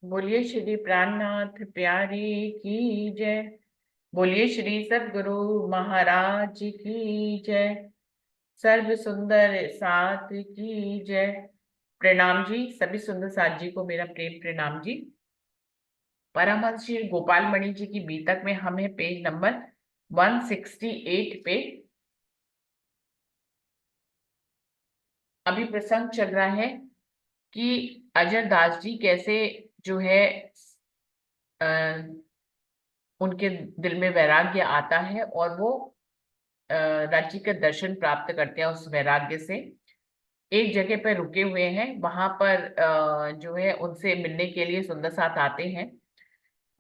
बोलिए श्री प्राणनाथ प्यारी की जय। बोलिए श्री सद्गुरु महाराज की जय। सर्व सुंदर साथ की जय। प्रणाम जी, सभी सुंदर साथ जी को मेरा प्रेम प्रणाम जी। परमहंस श्री गोपाल मणि जी की बीतक में हम है पेज नंबर 168 पे। अभी प्रसंग चल रहा है कि अजर दास जी कैसे जो है उनके दिल में वैराग्य आता है और वो राज्य के दर्शन प्राप्त करते हैं। उस वैराग्य से एक जगह पर रुके हुए हैं, वहां पर जो है उनसे मिलने के लिए सुंदर साथ आते हैं।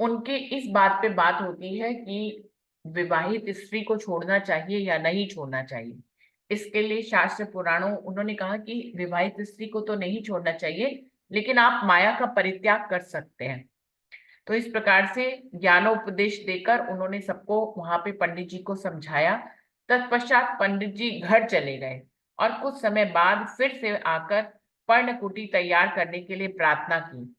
उनके इस बात पे बात होती है कि विवाहित स्त्री को छोड़ना चाहिए या नहीं छोड़ना चाहिए। इसके लिए शास्त्र पुराणों उन्होंने कहा कि विवाहित स्त्री को तो नहीं छोड़ना चाहिए, लेकिन आप माया का परित्याग कर सकते हैं। तो इस प्रकार से ज्ञानोपदेश देकर उन्होंने सबको वहां पे पंडित जी को समझाया। तत्पश्चात पंडित जी घर चले गए और कुछ समय बाद फिर से आकर पर्णकुटी तैयार करने के लिए प्रार्थना की।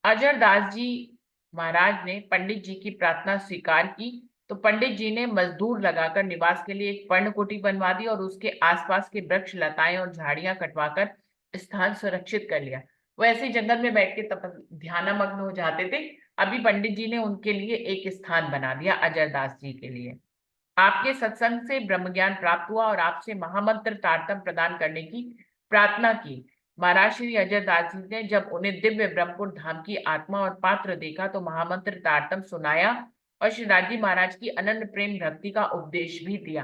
अजर दास जी महाराज ने पंडित जी की प्रार्थना स्वीकार की। तो पंडित जी ने मजदूर लगाकर निवास के लिए एक पर्णकुटी बनवा दी और उसके आसपास के वृक्ष लताएं और झाड़ियां कटवाकर स्थान सुरक्षित कर लिया। वो ऐसे जंगल में बैठ के ध्यानमग्न हो जाते थे। अभी पंडित जी ने उनके लिए एक स्थान बना दिया अजर दास जी के लिए। आपके सत्संग से ब्रह्म ज्ञान प्राप्त हुआ और आपसे महामंत्र तारतम प्रदान करने की प्रार्थना की। महाराज श्री अजय दास जी ने जब उन्हें दिव्य ब्रह्मपुर धाम की आत्मा और पात्र देखा तो महामंत्र तारतम सुनाया और श्री राजी महाराज की अनन्य प्रेम भक्ति का उपदेश भी दिया।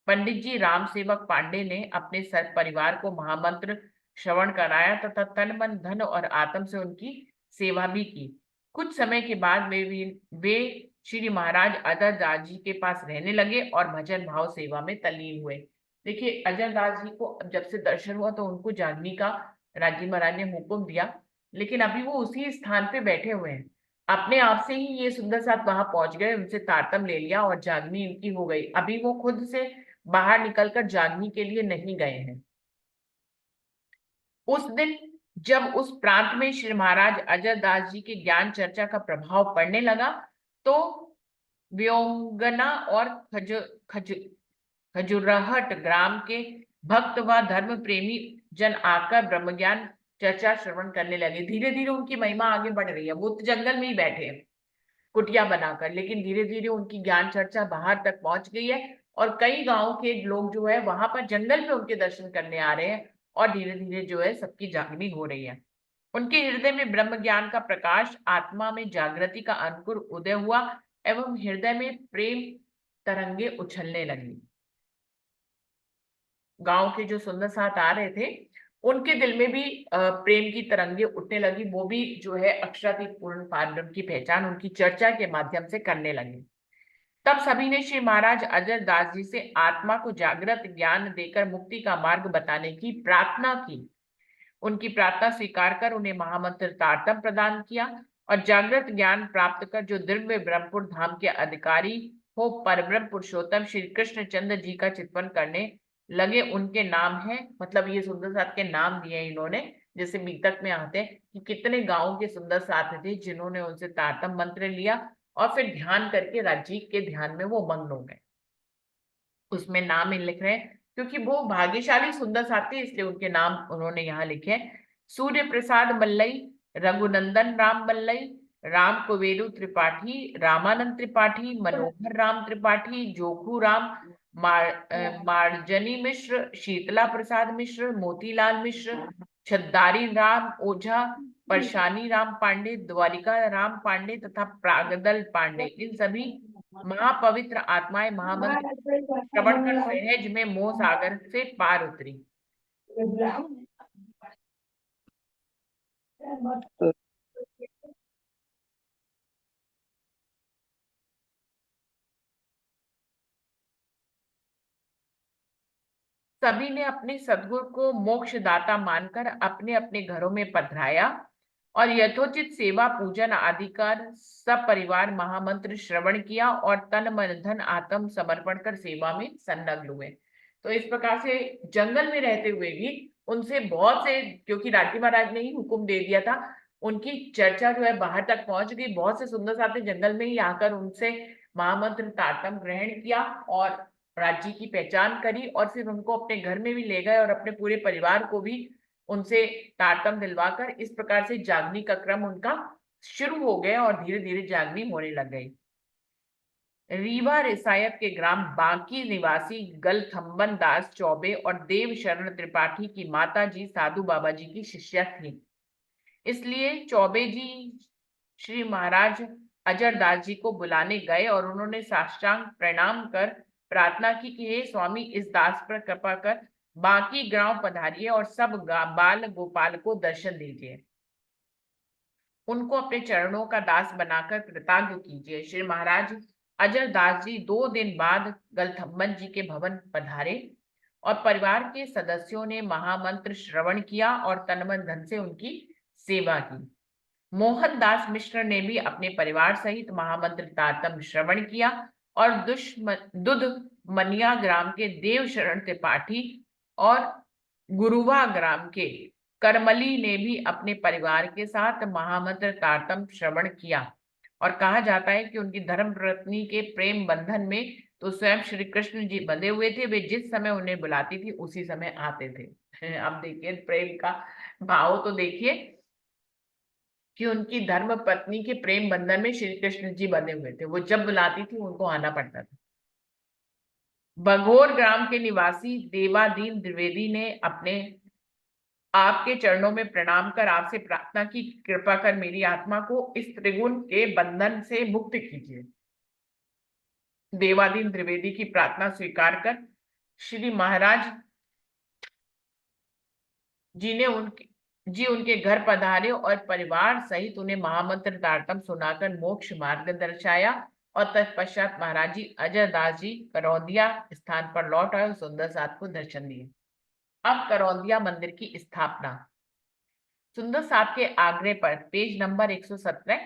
पंडित जी राम सेवक पांडे ने अपने सर परिवार को महामंत्र श्रवण कराया तथा तन मन धन और आत्म से उनकी सेवा भी की। कुछ समय के बाद वे श्री महाराज अजर दास जी के पास रहने लगे और भजन भाव सेवा में तल्लीन हुए। देखिए, अजर दास जी को अब जब से दर्शन हुआ तो उनको जागने का राजी महाराज ने हुक्म दिया, लेकिन अभी वो उसी स्थान पे बैठे हुए हैं। अपने आप से ही ये सुंदर साथ वहां पहुंच गए, उनसे तारतम ले लिया और जागनी इनकी हो गई। अभी वो खुद से बाहर निकलकर जागनी के लिए नहीं गए हैं। उस दिन जब उस प्रांत में श्री महाराज अजर दास जी के ज्ञान चर्चा का प्रभाव पड़ने लगा तो व्योंगना और खज खजुराहट ग्राम के भक्त व धर्म प्रेमी जन आकर ब्रह्म ज्ञान चर्चा श्रवण करने लगे। धीरे धीरे उनकी महिमा आगे बढ़ रही है। वो तो जंगल में ही बैठे हैं कुटिया बनाकर, लेकिन धीरे धीरे उनकी ज्ञान चर्चा बाहर तक पहुंच गई है और कई गांव के लोग जो है वहां पर जंगल में उनके दर्शन करने आ रहे हैं और धीरे धीरे जो है सबकी जागनी हो रही है। उनके हृदय में ब्रह्म ज्ञान का प्रकाश, आत्मा में जागृति का अंकुर उदय हुआ एवं हृदय में प्रेम तरंगे उछलने लगी। गांव के जो सुंदर साथ आ रहे थे उनके दिल में भी प्रेम की तरंगे उठने लगी। वो भी जो है अक्षरातीत पूर्ण पारब्रह्म की पहचान उनकी चर्चा के माध्यम से करने लगे। तब सभी ने श्री महाराज अजर दास जी से आत्मा को जागृत ज्ञान देकर मुक्ति का मार्ग बताने की प्रार्थना की। उनकी प्रार्थना स्वीकार कर उन्हें महामंत्र तारतम प्रदान किया और जागृत ज्ञान प्राप्त कर जो दिव्य ब्रह्मपुर धाम के अधिकारी हो परब्रह्म पुरुषोत्तम श्री कृष्ण चंद्र जी का चिंतन करने लगे। उनके नाम है, मतलब ये सुंदर साथ के नाम दिए इन्होंने। जैसे बीतक में आते हैं कि कितने गांवों के सुंदर साथ थे जिन्होंने उनसे तारतम मंत्र लिया और फिर ध्यान करके राजीव के ध्यान में वो मग्न हो गए। उसमें नाम इन लिख रहे हैं क्योंकि वो भाग्यशाली सुंदर साथी, इसलिए उनके नाम उन्होंने यहाँ लिखे हैं। सूर्य प्रसाद मल्लई, रघुनंदन राम मल्लई, राम कुवेरु त्रिपाठी, रामानंद त्रिपाठी, मनोहर राम त्रिपाठी, जोखू राम, मार्जनी मिश्र, शीतला प्रसाद मिश्र, मोतीलाल मिश्र, छद्दारी राम ओझा, परशानी राम पांडे, द्वारिका राम पांडे तथा प्रागदल पांडे, इन सभी महापवित्र आत्माएं महामंत्र श्रवण कर सहज में मोह सागर से पार उतरी। सभी ने अपने सद्गुरु को मोक्षदाता मानकर अपने अपने घरों में पधराया और यथोचित सेवा पूजन आदि कर सब परिवार महामंत्र श्रवण किया और तन मन धन आत्म समर्पण कर सेवा में संलग्न हुए। तो इस प्रकार से जंगल में रहते हुए भी उनसे बहुत से, क्योंकि राठी महाराज ने ही हुक्म दे दिया था, उनकी चर्चा जो है बाहर तक पहुंच गई। बहुत से सुंदर साथ जंगल में ही आकर उनसे महामंत्र तारतम ग्रहण किया और राज्य की पहचान करी, और फिर उनको अपने घर में भी ले गए और अपने पूरे परिवार को भी उनसे तारतम दिलवाकर इस प्रकार से जागनी का क्रम उनका शुरू हो गया और धीरे धीरे जागनी होने लग गई। रीवा रिसायत के ग्राम बांकी निवासी गलथम्बन दास चौबे और देव शरण त्रिपाठी की माता जी साधु बाबा जी की शिष्या थी। इसलिए चौबे जी श्री महाराज अजरदास जी को बुलाने गए और उन्होंने साष्टांग प्रणाम कर प्रार्थना की कि हे स्वामी, इस दास पर कृपा कर बाकी गांव पधारिए और सब बाल गोपाल को दर्शन दीजिए, उनको अपने चरणों का दास बनाकर कृतज्ञ कीजिए। श्री महाराज अजरदास जी 2 दिन बाद गलथम्बन जी के भवन पधारे और परिवार के सदस्यों ने महामंत्र श्रवण किया और तन मन धन से उनकी सेवा की। मोहनदास मिश्र ने भी अपने परिवार सहित महामंत्र तारतम श्रवण किया और दुध मनिया ग्राम के देव शरण त्रिपाठी और गुरुवा ग्राम के करमली ने भी अपने परिवार के साथ महामंत्र तारतम श्रवण किया। और कहा जाता है कि उनकी धर्म पत्नी के प्रेम बंधन में तो स्वयं श्री कृष्ण जी बंधे हुए थे, वे जिस समय उन्हें बुलाती थी उसी समय आते थे। अब देखिए प्रेम का भाव तो देखिए कि उनकी धर्म पत्नी के प्रेम बंधन में श्री कृष्ण जी बंधे हुए थे, वो जब बुलाती थी उनको आना पड़ता था। बघोर ग्राम के निवासी देवादीन द्विवेदी ने अपने आपके चरणों में प्रणाम कर आपसे प्रार्थना की, कृपा कर मेरी आत्मा को इस त्रिगुण के बंधन से मुक्त कीजिए। देवादीन द्विवेदी की प्रार्थना स्वीकार कर श्री महाराज जी उनके घर पधारे और परिवार सहित उन्हें महामंत्र तारतम सुनाकर मोक्ष मार्ग दर्शाया और तत्पश्चात महाराज जी अजरदास जी करौंदिया स्थान पर लौट आए और सुंदर साथ को दर्शन दिए। अब करौंदिया मंदिर की स्थापना। सुंदर साथ के आग्रह पर, पेज नंबर 117,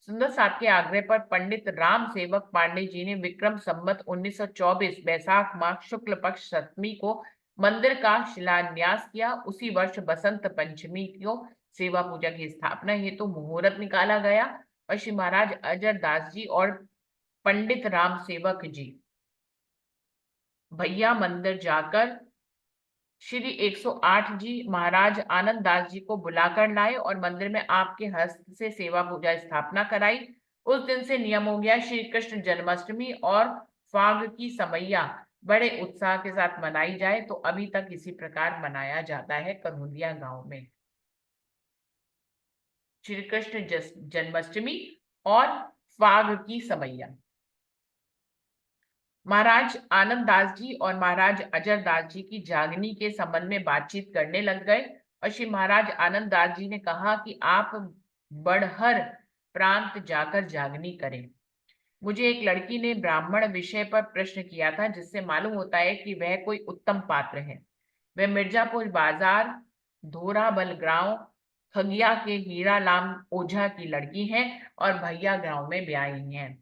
सुंदर साथ के आग्रह पर पंडित राम सेवक पांडे जी ने विक्रम संवत 1924 बैसाख माह शुक्ल पक्ष सप्तमी को मंदिर का शिलान्यास किया। उसी वर्ष बसंत पंचमी को सेवा पूजा की स्थापना हेतु तो मुहूर्त निकाला गया और श्री महाराज अजरदास जी और पंडित राम सेवक जी भैया मंदिर जाकर श्री 108 जी महाराज आनंद दास जी को बुलाकर लाए और मंदिर में आपके हस्त से सेवा पूजा स्थापना कराई। उस दिन से नियम हो गया श्री कृष्ण जन्माष्टमी और फाग की समैया बड़े उत्साह के साथ मनाई जाए, तो अभी तक इसी प्रकार मनाया जाता है करहुंदिया गांव में श्री कृष्ण जन्माष्टमी और फाग की समैया। महाराज आनंद दास जी और महाराज अजर दास जी की जागनी के संबंध में बातचीत करने लग गए और श्री महाराज आनंद दास जी ने कहा कि आप बड़हर प्रांत जाकर जागनी करें। मुझे एक लड़की ने ब्राह्मण विषय पर प्रश्न किया था, जिससे मालूम होता है कि वह कोई उत्तम पात्र है। वह मिर्जापुर बाजार धोराबल गांव खगिया के हीरालाम ओझा की लड़की है और भैया गांव में ब्याही हैं।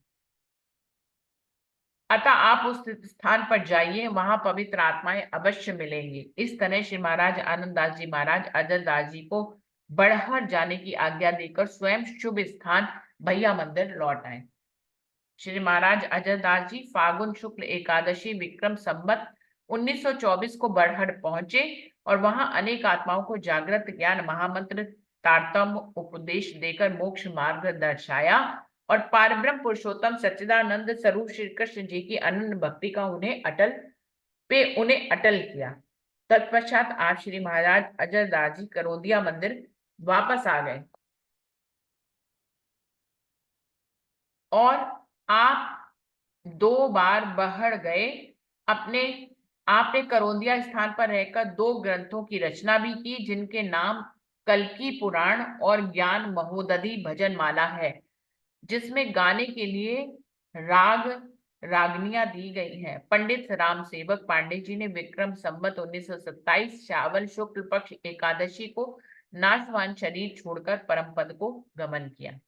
अतः आप उस स्थान पर जाइए, वहां पवित्र आत्माएं अवश्य मिलेंगी। इस तरह श्री महाराज आनंद दास जी महाराज अजर दास जी को बड़हर जाने की आज्ञा देकर स्वयं शुभ स्थान भैया मंदिर लौट आए। श्री महाराज अजर दास जी फागुन शुक्ल एकादशी विक्रम संवत 1924 को बड़हर पहुंचे और वहां अनेक आत्माओं को जागृत ज्ञान महामंत्र तारतम उपदेश देकर मोक्ष मार्ग दर्शाया और पारब्रह्म पुरुषोत्तम सच्चिदानंद स्वरूप श्री कृष्ण जी की अनन्य भक्ति का उन्हें अटल किया। तत्पश्चात आप श्री महाराज अजर दास जी करौंदिया मंदिर वापस आ गए और आप 2 बार बहड़ गए। आपने करौंदिया स्थान पर रहकर 2 ग्रंथों की रचना भी की, जिनके नाम कल्की पुराण और ज्ञान महोदधि भजन माला है, जिसमें गाने के लिए राग रागनियां दी गई हैं। पंडित राम सेवक पांडे जी ने विक्रम संवत 1927 श्रावण शुक्ल पक्ष एकादशी को नाशवान शरीर छोड़कर परम पद को गमन किया।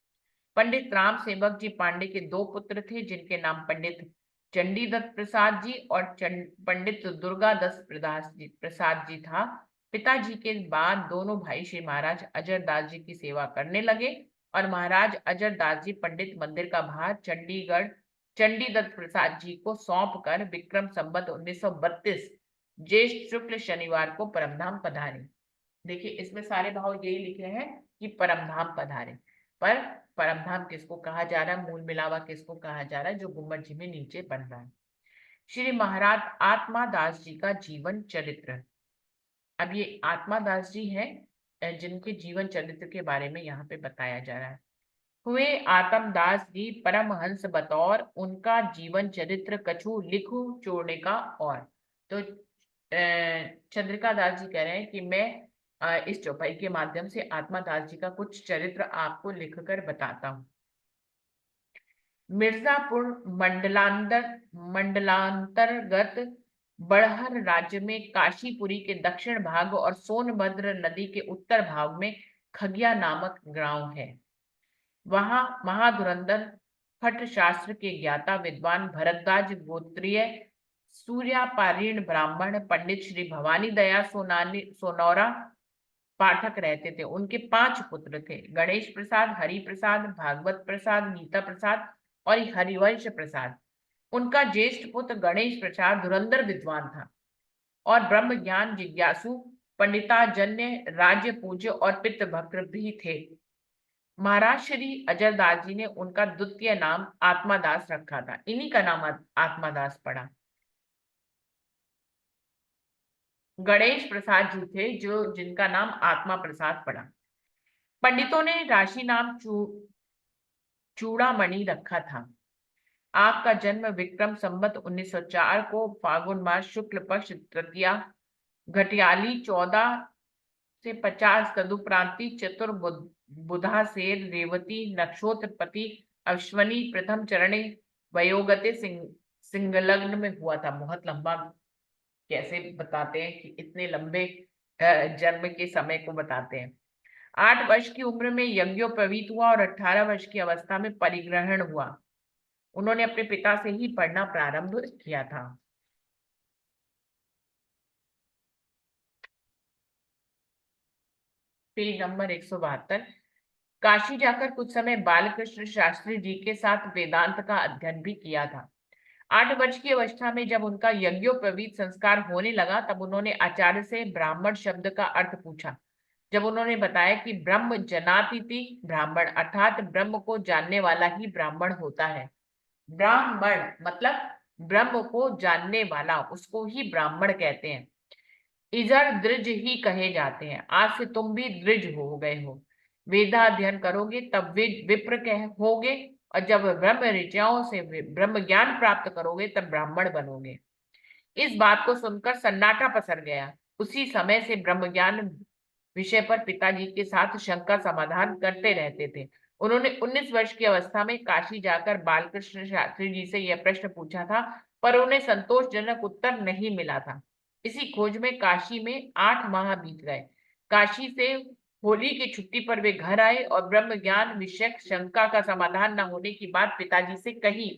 पंडित राम सेवक जी पांडे के 2 पुत्र थे, जिनके नाम पंडित चंडीदत्त प्रसाद जी और पंडित दुर्गादास प्रसाद जी था। पिताजी के बाद दोनों भाई श्री महाराज अजरदास जी की सेवा करने लगे और महाराज अजरदास जी पंडित मंदिर का भार चंडीगढ़ चंडीदत्त प्रसाद जी को सौंप कर विक्रम संवत 1932 ज्येष्ठ शुक्ल शनिवार को परमधाम पधारे। देखिए इसमें सारे भाव यही लिखे हैं कि परमधाम पधारे, पर परमधाम किसको कहा जा रहा है, मूल मिलावा किसको कहा जा रहा है, जो गुम्बद जी में नीचे बन रहा है। श्री महाराज आत्मादास जी का जीवन चरित्र। अब ये आत्मादास जी हैं जिनके जीवन चरित्र के बारे में यहाँ पे बताया जा रहा है। हुए आत्मदास जी परमहंस बतौर उनका जीवन चरित्र कछु लिखू चोड़ने का। और तो चंद्रिका दास जी कह रहे हैं कि मैं इस चौपाई के माध्यम से आत्मादास जी का कुछ चरित्र आपको लिखकर बताता हूँ। मिर्जापुर मंडलांतर्गत बड़हर राज्य में काशीपुरी के दक्षिण भाग और सोनभद्र नदी के उत्तर भाग में खगिया नामक गांव है। वहां महाधुरंधर फट शास्त्र के ज्ञाता विद्वान भरद्वाज गोत्रीय सूर्यापारीण ब्राह्मण पंडित श्री भवानी दया सोनौरा पाठक रहते थे। उनके 5 पुत्र थे, गणेश प्रसाद, हरि प्रसाद, भागवत प्रसाद, गीता प्रसाद और हरिवंश प्रसाद। उनका ज्येष्ठ पुत्र गणेश प्रसाद धुरंधर विद्वान था और ब्रह्म ज्ञान जिज्ञासु पंडिताजन्य राज्य पूज्य और पितृभक्त भी थे। महाराज श्री अजरदास जी ने उनका द्वितीय नाम आत्मादास रखा था, इन्हीं का नाम आत्मादास पड़ा। गणेश प्रसाद जी थे जो जिनका नाम आत्मा प्रसाद पड़ा। पंडितों ने राशि नाम चूड़ामणि रखा था। आपका जन्म विक्रम संवत 1904 को फागुन मास शुक्ल पक्ष तृतीया घटियाली 14 से 50 तदुपरांति बुधा सेर रेवती नक्षोत्रपति अश्वनी प्रथम चरणे वयोगते सिंगलग्न में हुआ था। बहुत लंबा कैसे बताते हैं कि इतने लंबे जन्म के समय को बताते हैं। 8 वर्ष की उम्र में यज्ञोपवीत हुआ और 18 वर्ष की अवस्था में परिग्रहण हुआ। उन्होंने अपने पिता से ही पढ़ना प्रारंभ किया था। Page number 172। काशी जाकर कुछ समय बालकृष्ण शास्त्री जी के साथ वेदांत का अध्ययन भी किया था। 8 वर्ष की अवस्था में जब उनका यज्ञोपवीत संस्कार होने लगा तब उन्होंने आचार्य से ब्राह्मण शब्द का अर्थ पूछा। जब उन्होंने बताया कि ब्रह्म जनातिथि ब्राह्मण अर्थात ब्रह्म को जानने वाला ही ब्राह्मण होता है। ब्राह्मण मतलब ब्रह्म को जानने वाला, उसको ही ब्राह्मण कहते हैं। इधर द्विज ही कहे जाते हैं। आज से तुम भी द्विज हो गए हो। वेदाध्ययन करोगे तब विप्र कह होगे और जब ब्रह्म ऋचाओं से ब्रह्म ज्ञान प्राप्त करोगे तब ब्राह्मण बनोगे। इस बात को सुनकर सन्नाटा पसर गया। उसी समय से ब्रह्म ज्ञान विषय पर पिताजी के साथ शंका समाधान करते रहते थे। उन्होंने 19 वर्ष की अवस्था में काशी जाकर बालकृष्ण शास्त्री जी से यह प्रश्न पूछा था, पर उन्हें संतोषजनक उत्तर नहीं मिला था। इसी खोज में काशी में 8 माह बीत गए। काशी से होली की छुट्टी पर वे घर आए और ब्रह्म ज्ञान विषयक शंका का समाधान न होने की बात पिताजी से कही।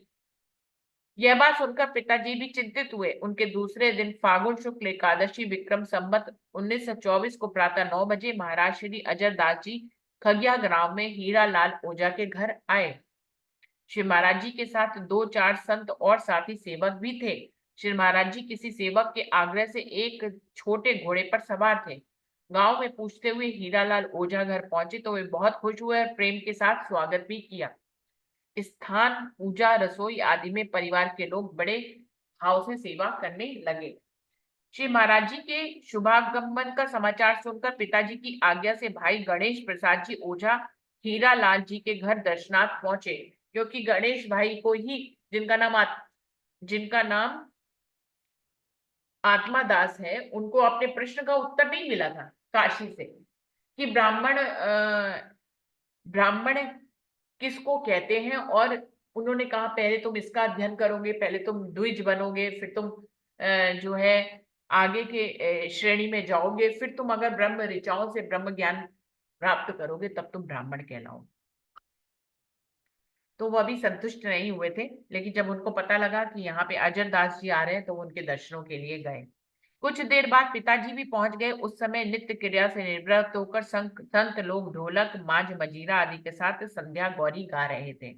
यह बात सुनकर पिताजी भी चिंतित हुए। उनके दूसरे दिन फागुन शुक्ल एकादशी विक्रम संवत 1924 को प्रातः 9 बजे महाराज श्री अजरदास जी खगिया ग्राम में हीरा लाल ओझा के घर आए। श्री महाराज जी के साथ 2-4 संत और साथी सेवक भी थे। श्री महाराज जी किसी सेवक के आग्रह से एक छोटे घोड़े पर सवार थे। गांव में पूछते हुए हीरालाल ओझा घर पहुंचे तो वे बहुत खुश हुए और प्रेम के साथ स्वागत भी किया। स्थान पूजा रसोई आदि में परिवार के लोग बड़े भाव से सेवा करने लगे। श्री महाराज जी के शुभागमन का समाचार सुनकर पिताजी की आज्ञा से भाई गणेश प्रसाद जी ओझा हीरालाल जी के घर दर्शनार्थ पहुंचे, क्योंकि गणेश भाई को ही जिनका नाम आत्मादास है, उनको अपने प्रश्न का उत्तर नहीं मिला था काशी से कि ब्राह्मण किसको कहते हैं। और उन्होंने कहा पहले तुम इसका अध्ययन करोगे, पहले तुम द्विज बनोगे, फिर तुम जो है आगे के श्रेणी में जाओगे, फिर तुम अगर ब्रह्म ऋचाओं से ब्रह्म ज्ञान प्राप्त करोगे तब तुम ब्राह्मण कहलाओगे। तो वह भी संतुष्ट नहीं हुए थे, लेकिन जब उनको पता लगा कि यहाँ पे अजर दास जी आ रहे हैं तो वो उनके दर्शनों के लिए गए। कुछ देर बाद पिताजी भी पहुंच गए। उस समय नित्य क्रिया से निवृत्त होकर संत लोग ढोलक, मांझ, मजीरा आदि के साथ संध्या गौरी गा रहे थे।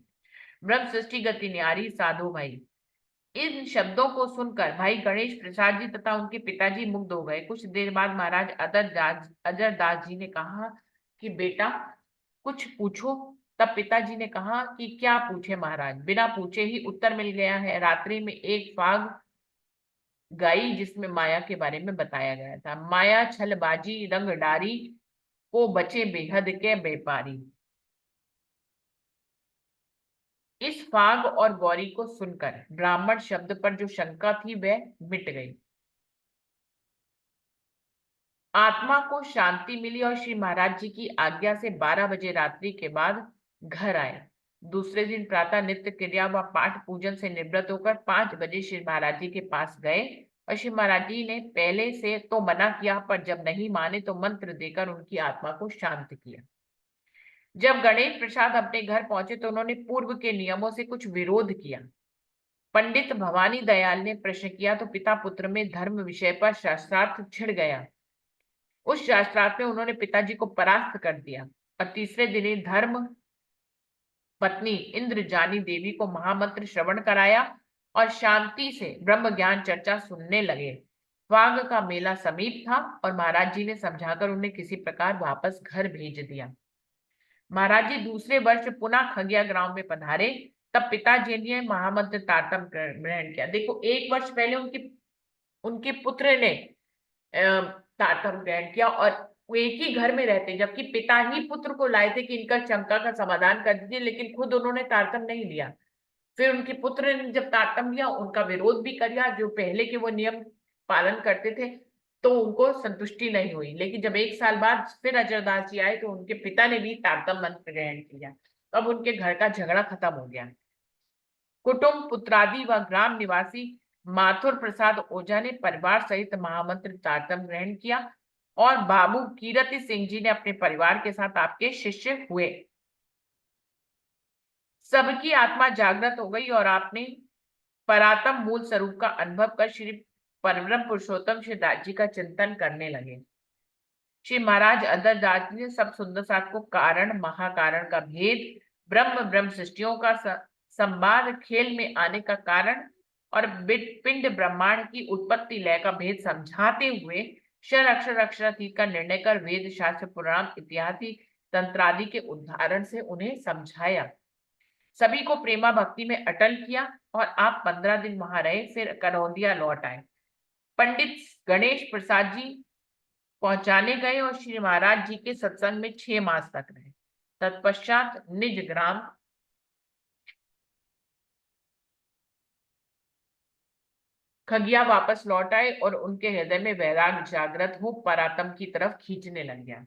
ब्रह्म सृष्टि गति न्यारी साधु भाई। इन शब्दों को सुनकर भाई गणेश प्रसाद जी तथा उनके पिताजी मुग्ध हो गए। कुछ देर बाद महाराज अजर दास जी ने कहा कि बेटा कुछ पूछो। तब पिताजी ने कहा कि क्या पूछे महाराज। बिना पूछे ही उत्तर मिल गया है। रात्रि में एक फाग गाई जिसमें माया के बारे में बताया गया था। माया छलबाजी रंग डारी, को बचे बेहद के व्यापारी। इस फाग और गौरी को सुनकर ब्राह्मण शब्द पर जो शंका थी वह मिट गई। आत्मा को शांति मिली और श्री महाराज जी की आज्ञा से 12 बजे रात्रि के बाद घर आए। दूसरे दिन प्रातः नित्य क्रिया व पाठ पूजन से निवृत्त होकर 5 बजे श्री महाराज जी के पास गए और श्री महाराज जी ने पहले से तो मना किया, पर जब नहीं माने तो मंत्र देकर उनकी आत्मा को शांत किया। जब गणेश प्रसाद अपने घर पहुंचे तो उन्होंने पूर्व के नियमों से कुछ विरोध किया। पंडित भवानी दयाल ने प्रश्न किया तो पिता पुत्र में धर्म विषय पर शास्त्रार्थ छिड़ गया। उस शास्त्रार्थ में उन्होंने पिताजी को परास्त कर दिया और तीसरे दिन ही धर्म पत्नी इंद्रजानी देवी को महामंत्र श्रवण कराया और शांति से ब्रह्म ज्ञान चर्चा सुनने लगे। फाग का मेला समीप था और महाराज जी ने समझाकर उन्हें किसी प्रकार वापस घर भेज दिया। महाराज जी दूसरे वर्ष पुनः खगिया ग्राम में पधारे। तब पिताजी ने महामंत्र तारतम ग्रहण किया। देखो, एक वर्ष पहले उनके उनके पुत्र ने तारतम ग्रहण किया और वो एक ही घर में रहते, जबकि पिता ही पुत्र को लाए थे कि इनका शंका का समाधान कर दीजिए, लेकिन खुद उन्होंने तारतम नहीं लिया। फिर उनके पुत्र ने जब तारतम लिया, उनका विरोध भी किया। जो पहले के वो नियम पालन करते थे तो उनको संतुष्टि नहीं हुई। लेकिन जब 1 साल बाद फिर अजरदास जी आए तो उनके पिता ने भी तारतम मंत्र ग्रहण किया। अब उनके घर का झगड़ा खत्म हो गया। कुटुंब पुत्रादि व ग्राम निवासी माथुर प्रसाद ओझा ने परिवार सहित महामंत्र तारतम ग्रहण किया और बाबू कीरति सिंह जी ने अपने परिवार के साथ आपके शिष्य हुए। सबकी आत्मा जागृत हो गई और आपने परातम मूल स्वरूप का अनुभव कर श्री परब्रह्म पुरुषोत्तम श्री दास जी का चिंतन करने लगे। श्री महाराज अदरदास जी ने सब सुंदर साथ को कारण महाकारण का भेद, ब्रह्म ब्रह्म सृष्टियों का संवाद, खेल में आने का कारण और पिंड ब्रह्मांड की उत्पत्ति लय का भेद समझाते हुए क्षर अक्षर अक्षरातीत का निर्णय कर वेद शास्त्र पुराण इतिहास तंत्रादि के उदाहरण से उन्हें समझाया। सभी को प्रेमा भक्ति में अटल किया और आप 15 दिन वहां रहे, फिर करौंदिया लौट आए। पंडित गणेश प्रसाद जी पहुंचाने गए और श्री महाराज जी के सत्संग में 6 मास तक रहे। तत्पश्चात निज ग्राम खगिया वापस लौट आए और उनके हृदय में वैराग जागृत हो परातम की तरफ खींचने लग गया।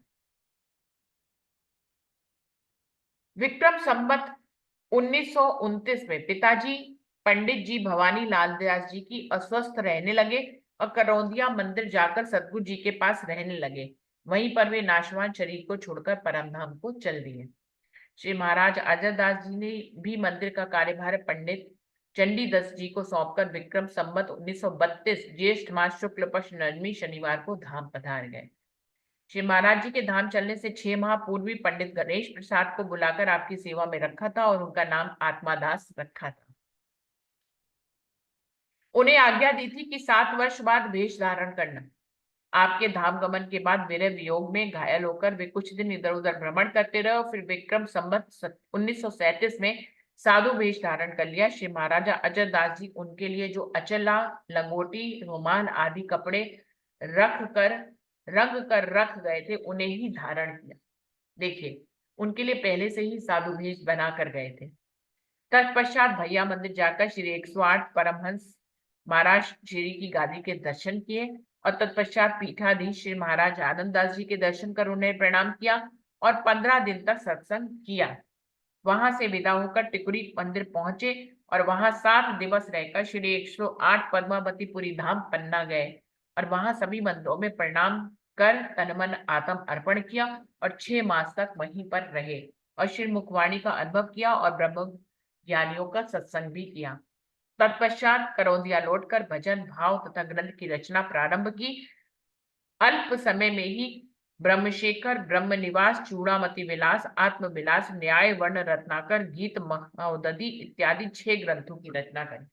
विक्रम संवत 1929 में पिताजी पंडित जी भवानी लाल दास जी की अस्वस्थ रहने लगे और करौंदिया मंदिर जाकर सतगुरु जी के पास रहने लगे। वहीं पर वे नाशवान शरीर को छोड़कर परमधाम को चल दिए। श्री महाराज अजरदास जी ने भी मंदिर का कार्यभार पंडित चंडीदास जी को सौंपकर विक्रम संवत 1932 ज्येष्ठ मास शुक्ल पक्ष नवमी शनिवार को धाम पधार गए। श्री महाराज जी के धाम चलने से 6 माह पूर्व ही पंडित गणेश प्रसाद को बुलाकर आपकी सेवा में रखा था और उनका नाम आत्मादास रखा था। उन्हें आज्ञा दी थी कि 7 वर्ष बाद वेश धारण करना। आपके धाम गमन के बाद विरह वियोग में घायल होकर वे कुछ दिन इधर उधर भ्रमण करते रहे और फिर विक्रम संवत 1937 में साधु वेश धारण कर लिया। श्री महाराजा अजरदास जी उनके लिए जो अचला, लंगोटी, रुमाल आदि कपड़े रंग कर रख गए थे उन्हें ही धारण किया। देखिए, उनके लिए पहले से ही साधु वेश बना कर गए थे। तत्पश्चात भैया मंदिर जाकर श्री 108 परमहंस महाराज श्री की गादी के दर्शन किए और तत्पश्चात पीठाधीश श्री महाराज आनंददास जी के दर्शन कर उन्हें प्रणाम किया और 15 दिन तक सत्संग किया। वहां से विदा होकर टिकुरी मंदिर पहुंचे और वहां 7 दिवस रहकर श्री 108 पद्मावतीपुरी धाम पन्ना गए और वहां सभी मंदिरों में प्रणाम कर तन मन आत्म अर्पण किया और 6 मास तक वहीं पर रहे और श्री मुखवाणी का अनुभव किया और ब्रह्म ज्ञानियों का सत्संग भी किया। तत्पश्चात करौंदिया लौटकर भजन भाव तथा ग्रंथ की रचना प्रारंभ की। अल्प समय में ही ब्रह्मशेखर, ब्रह्मनिवास, चूड़ामती विलास, आत्म विलास, न्याय, वर्ण रत्नाकर, गीत महोदधि इत्यादि 6 ग्रंथों की रचना करी।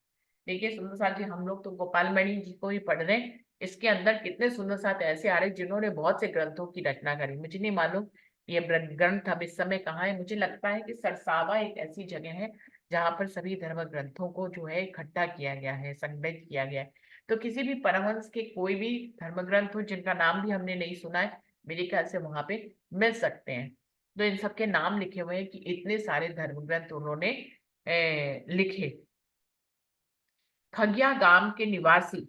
देखिए सुंदर साथ जी, हम लोग तो गोपाल मणि जी को ही पढ़ रहे हैं, इसके अंदर कितने सुंदर साथ ऐसे आ रहे जिन्होंने बहुत से ग्रंथों की रचना करी। मुझे नहीं मालूम ये ग्रंथ अब इस समय कहाँ है। मुझे लगता है कि सरसावा एक ऐसी जगह है जहां पर सभी धर्म ग्रंथों को जो है इकट्ठा किया गया है, संग्रहित किया गया है। तो किसी भी परमहंस के कोई भी धर्म ग्रंथ हो जिनका नाम भी हमने नहीं सुना है, मेरे ख्याल से वहां पे मिल सकते हैं। तो इन सबके नाम लिखे हुए हैं कि इतने सारे धर्म ग्रंथ उन्होंने लिखे। खगिया गांव के निवासी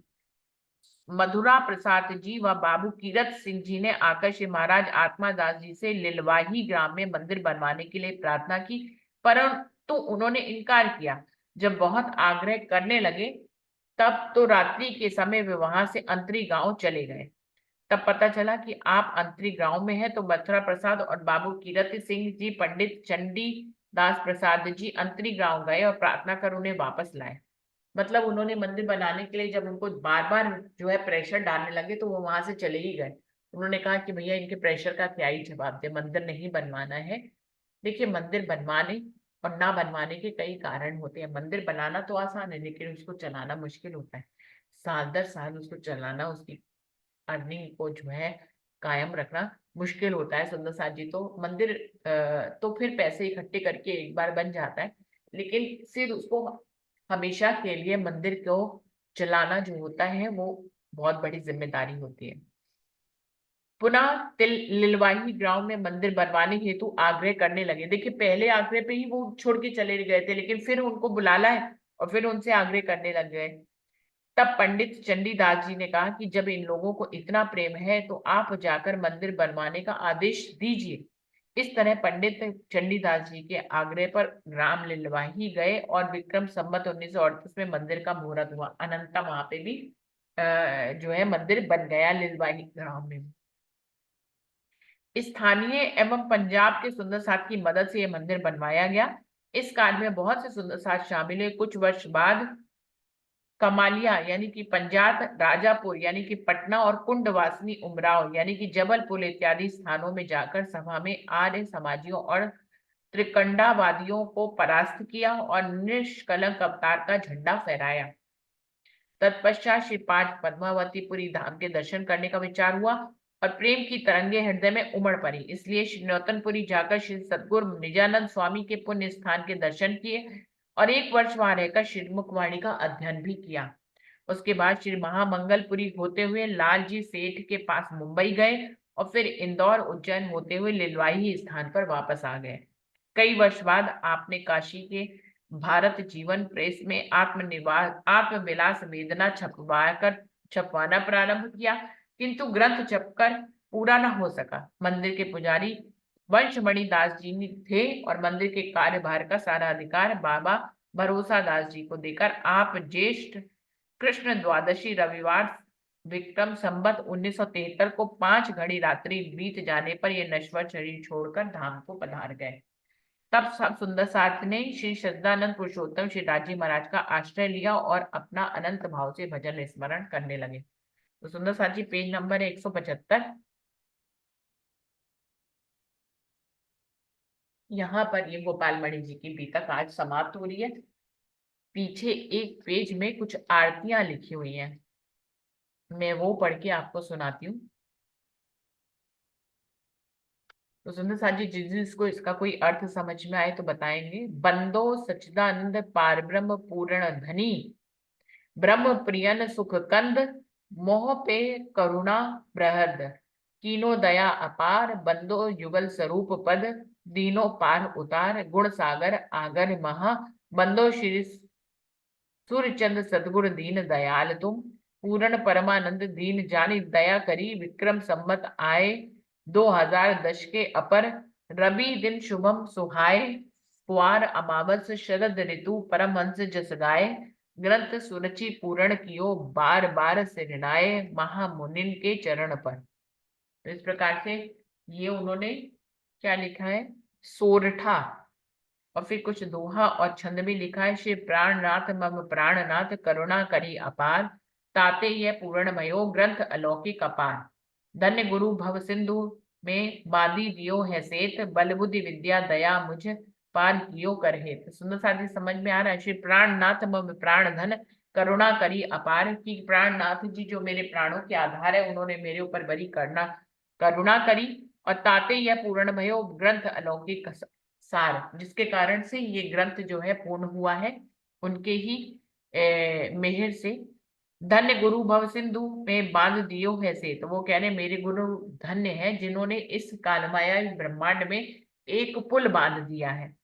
मधुरा प्रसाद जी व बाबू कीरत सिंह जी ने आकर श्री महाराज आत्मादास जी से लिलवाही ग्राम में मंदिर बनवाने के लिए प्रार्थना की, परंतु उन्होंने इनकार किया। जब बहुत आग्रह करने लगे तब तो रात्रि के समय वे वहां से अंतरी गांव चले गए। तब पता चला कि आप अंतरी गांव में हैं, तो मथुरा प्रसाद और बाबू कीरत सिंह जी पंडित चंडी दास प्रसाद जी अंतरी गांव गए और प्रार्थना कर उन्हें वापस लाए। मतलब उन्होंने मंदिर बनाने के लिए जब उनको बार बार जो है प्रेशर डालने लगे तो वो वहां से चले ही गए। उन्होंने कहा कि भैया इनके प्रेशर का क्या ही जवाब दे, मंदिर नहीं बनवाना है। देखिए मंदिर बनवाने और ना बनवाने के कई कारण होते हैं। मंदिर बनाना तो आसान है लेकिन उसको चलाना मुश्किल होता है। साल दर साल उसको चलाना, उसकी अर्निंग को जो है कायम रखना मुश्किल होता है। सुंदर साथ जी, तो मंदिर तो फिर पैसे इकट्ठे करके एक बार बन जाता है, लेकिन फिर उसको हमेशा के लिए मंदिर को चलाना जो होता है वो बहुत बड़ी जिम्मेदारी होती है। पुनः लिलवाही गांव में मंदिर बनवाने हेतु आग्रह करने लगे। देखिए पहले आग्रह पे ही वो छोड़ के चले गए थे, लेकिन फिर उनको बुला लाए और फिर उनसे आग्रह करने लग गए। तब पंडित चंडीदास जी ने कहा कि जब इन लोगों को इतना प्रेम है तो आप जाकर मंदिर बनवाने का आदेश दीजिए। इस तरह पंडित चंडीदास जी के आग्रह पर ग्राम लिलवाही गए और विक्रम संवत 1938 में मंदिर का मुहूर्त हुआ। अनंता वहां पे भी जो है मंदिर बन गया लिलवाही ग्राम में। स्थानीय एवं पंजाब के सुंदर साथ की मदद से यह मंदिर बनवाया गया। इस कार्य में बहुत से सुंदर साथ शामिल हुए। कुछ वर्ष बाद कमालिया यानी कि पंजाब, राजापुर यानी कि पटना और कुंडवासनी उमराव यानी कि जबलपुर इत्यादि स्थानों में जाकर सभा में आर्य समाजियों और त्रिकंडावादियों को परास्त किया और निष्कलंक अवतार का झंडा फहराया। तत्पश्चात श्री पांच पद्मावतीपुरी धाम के दर्शन करने का विचार हुआ और प्रेम की तरंगे हृदय में उमड़ पड़ी। इसलिए श्री नौतनपुरी जाकर श्री सद्गुरु निजानंद स्वामी के पुण्य स्थान के दर्शन किए और 1 वर्ष वहां रहकर श्रीमुखवाणी का अध्ययन भी किया। उसके बाद श्री महामंगलपुरी होते हुए लालजी सेठ के पास मुंबई गए और फिर इंदौर उज्जैन होते हुए लिलवाही स्थान पर वापस आ गए। कई वर्ष बाद आपने काशी के भारत जीवन प्रेस में आत्मविलास वेदना छपवाना प्रारंभ किया, किंतु ग्रंथ छपकर पूरा न हो सका। मंदिर के पुजारी वंशमणि दास जी थे और मंदिर के कार्यभार का सारा अधिकार बाबा भरोसा दास जी को देकर आप ज्येष्ठ कृष्ण द्वादशी रविवार विक्रम संवत 1973 को 5 घड़ी रात्रि बीत जाने पर यह नश्वर शरीर छोड़कर धाम को पधार गए। तब सब सुंदर साथ ने श्री सच्चिदानंद पुरुषोत्तम श्री राजी महाराज का आश्रय लिया और अपना अनंत भाव से भजन स्मरण करने लगे। तो सुंदर साथ जी पेज नंबर 175, यहाँ पर ये गोपाल मणि जी की बीतक आज समाप्त हो रही है। पीछे एक पेज में कुछ आरतियां लिखी हुई हैं, मैं वो पढ़ के आपको सुनाती हूँ। तो सुंदर साथ जी जिसको इसका कोई अर्थ समझ में आए तो बताएंगे। बंदो सच्चिदानंद पारब्रह्म पूर्ण धनी, ब्रह्म प्रियन सुख कंद, मोह पे करुणा प्रहद, कीनो दया अपार, बंदो युगल स्वरूप पद, दीनो पार उतार, गुण सागर आगर महा, बंदो श्री सूर्यचंद सदगुरु दीन दयाल तुम, पूर्ण परमानंद दीन जानी दया करी, विक्रम संमत आए 2010 के अपर, रवि दिन शुभम सुहाए, कुआर अमावस शरद ऋतु परमहंस जस गाए, ग्रंथ सुरचि पूर्ण कियो बार बार सिरनाए, महामुनिन के चरण पर। तो इस प्रकार से ये उन्होंने क्या लिखा है, सोरठा और फिर कुछ दोहा और छंद भी लिखा है। श्री प्राणनाथ मम प्राणनाथ करुणा करी अपार, ताते यह पूर्ण भयो ग्रंथ अलौकिक अपार। धन्य गुरु भव सिंधु में बांधी दियो है सेत, बल बुद्धि विद्या दया मुझ पार कियो कर हेत। सुंदर साथी समझ में आ रहा है। श्री प्राणनाथ मम प्राण धन करुणा करी अपार, की प्राणनाथ जी जो मेरे प्राणों के आधार है, उन्होंने मेरे ऊपर बड़ी करुणा करुणा करी। और ताते यह पूर्ण भयो ग्रंथ अलौकिक सार, जिसके कारण से ये ग्रंथ जो है पूर्ण हुआ है, उनके ही मेहर से। धन्य गुरु भव सिंधु में बांध दियो है से, तो वो कह रहे मेरे गुरु धन्य है जिन्होंने इस कालमाया ब्रह्मांड में एक पुल बांध दिया है।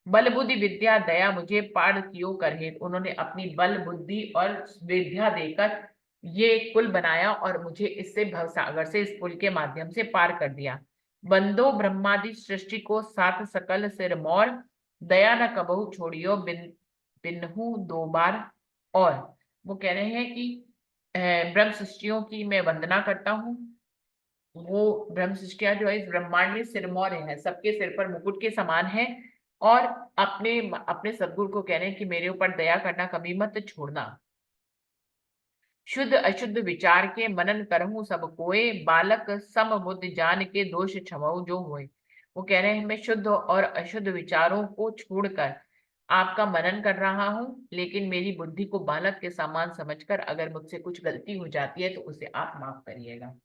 बल बुद्धि विद्या दया मुझे पार कियो कर हेत, उन्होंने अपनी बल बुद्धि और विद्या देकर ये पुल बनाया और मुझे इससे भवसागर से इस पुल के माध्यम से पार कर दिया। बंदो ब्रह्मादि सृष्टि को सात सकल सिर मोर, दया न कबहु छोड़ियो बिन्हु दो बार। और वो कह रहे हैं कि ब्रह्म सृष्टियों की मैं वंदना करता हूँ। वो ब्रह्म सृष्टियां जो है इस ब्रह्मांड में सिरमौर है, सबके सिर पर मुकुट के समान है। और अपने अपने सदगुरु को कह रहे हैं कि मेरे ऊपर दया करना कभी मत छोड़ना। शुद्ध अशुद्ध विचार के मनन करहूं सब कोय, बालक सम बुद्धि जान के दोष क्षमऊ जो होए। वो कह रहे हैं मैं शुद्ध और अशुद्ध विचारों को छोड़कर आपका मनन कर रहा हूँ, लेकिन मेरी बुद्धि को बालक के समान समझकर अगर मुझसे कुछ गलती हो जाती है तो उसे आप माफ करिएगा।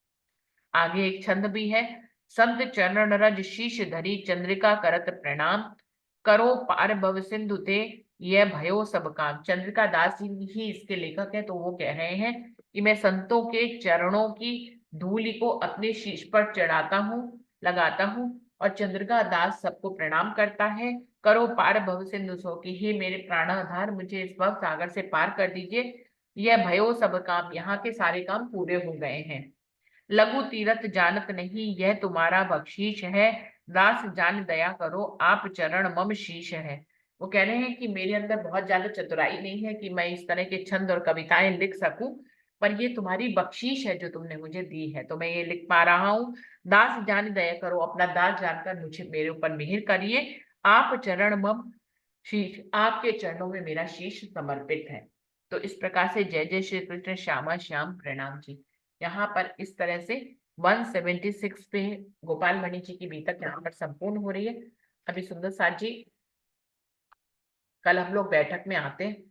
आगे एक छंद भी है। संत चरण रज शीश धरी चंद्रिका करत प्रणाम, करो पार भव सिंधु ते यह भयो सब काम। चंद्रिका दास जी ही इसके लेखक है। तो वो कह रहे हैं कि मैं संतों के चरणों की धूलि को अपने शीश पर चढ़ाता हूँ, लगाता हूँ। और चंद्रिका दास सबको प्रणाम करता है। करो पार भव सिंधु सो, की हे मेरे प्राणाधार मुझे इस भव सागर से पार कर दीजिए। यह भयो सब काम, यहाँ के सारे काम पूरे हो गए हैं। लघु तीरथ जानत नहीं यह तुम्हारा बख्शीश है, दास जान दया करो आप चरण मम शीश है। वो कह रहे हैं कि मेरे अंदर बहुत ज्यादा चतुराई नहीं है कि मैं इस तरह के छंद और कविताएं लिख सकूं, पर ये तुम्हारी बख्शीश है जो तुमने मुझे दी है, तो मैं ये लिख पा रहा हूँ। दास जान दया करो, अपना दास जानकर मुझे मेरे ऊपर मिहिर करिए। आप चरण मम शीश, आपके चरणों में मेरा शीश समर्पित है। तो इस प्रकार से जय जय श्री कृष्ण श्यामा श्याम प्रणाम जी। यहाँ पर इस तरह से 176 पे गोपाल मणि जी की बीतक यहाँ पर संपूर्ण हो रही है। अभी सुंदर साथ जी कल हम लोग बैठक में आते हैं।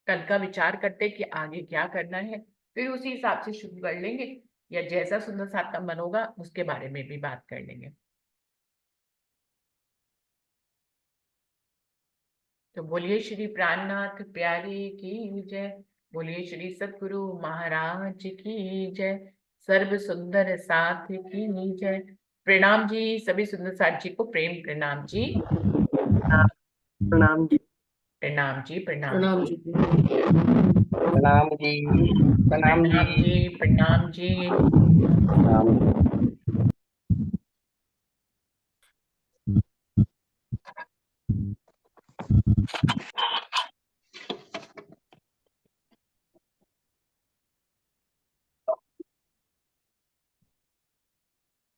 कल का विचार करते कि आगे क्या करना है, फिर उसी हिसाब से शुरू कर लेंगे, या जैसा सुंदर साथ का मन होगा उसके बारे में भी बात कर लेंगे। तो बोलिए श्री प्राणनाथ प्यारे की जय, बोलिए श्री सतगुरु महाराज की जय, सर्व सुंदर साथ की जय। प्रणाम जी सभी सुंदर साथ जी को, प्रेम प्रणाम जी। प्रणाम जी। प्रणाम जी प्रणाम प्रणाम जी। जी। प्रणाम जी। प्रणाम प्रणाम जी। जी प्रणाम जी। प्रणाम।